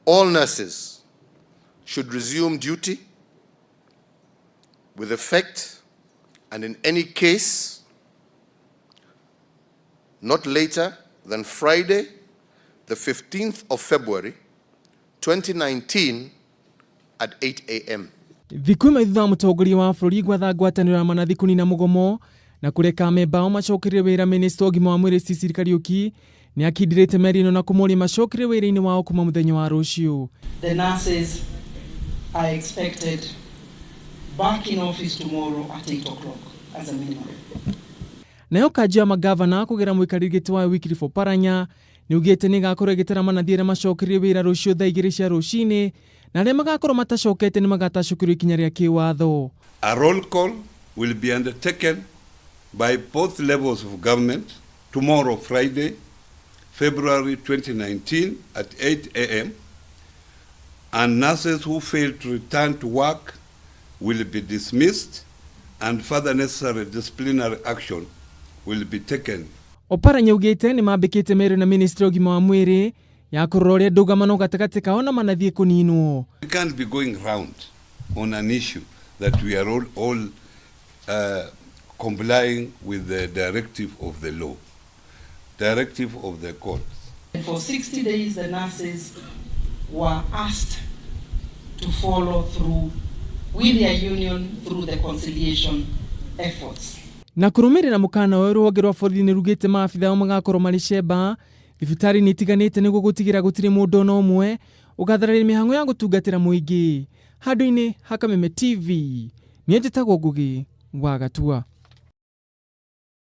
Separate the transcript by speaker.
Speaker 1: all nurses should resume duty with effect and in any case not later than Friday, the 15th of February, 2019 at 8 a.m.
Speaker 2: Thiku imwe thutha mutongoria wa bũrũri gwatha ngwatanĩro ya manathi kũnina mugomo na kureka membao macokererie wira Minista ugima wa mwiri Sicily Kariuki ni akindirite merino na kumuria macokererie wira-ini wao kuma muthenya wa ruciu.
Speaker 3: The nurses are expected back in office tomorrow at 8 o'clock as a minimum.
Speaker 2: Nayo kanji ya magavana kugera muikariri wa Wycliffe Oparanya ni ugite ni gakorwo igitera manathi aria macokererie wira ruciu thaa 2 cia rucini na aria magakorwo matacokete nimagatacukirio ikinya ria kiwatho.
Speaker 4: A roll call will be undertaken by both levels of government tomorrow, Friday, February 2019 at 8 a.m. and nurses who fail to return to work will be dismissed and further necessary disciplinary action will be taken.
Speaker 2: Oparanya ugite ni mambikite meru na Minister ugima wa mwiri ya kurore ndugamano gatagati kao na manathi kuninwo.
Speaker 4: We can't be going round on an issue that we are all complying with the directive of the law, directive of the court.
Speaker 3: For 60 days, the nurses were asked to follow through with their union through the conciliation efforts.
Speaker 2: Na kurumirira mukana wa ruhonge rwa borithi ni rugite maabitha ao magakorwo mari cemba thibitari-ini itiganite niguo gutigira gutiri mundu no umwe ugathararia mihango ya gutungatira muingi. Handu-ini ha Kameme TV, niĩ njĩtagwo Ngugi wa Gatua.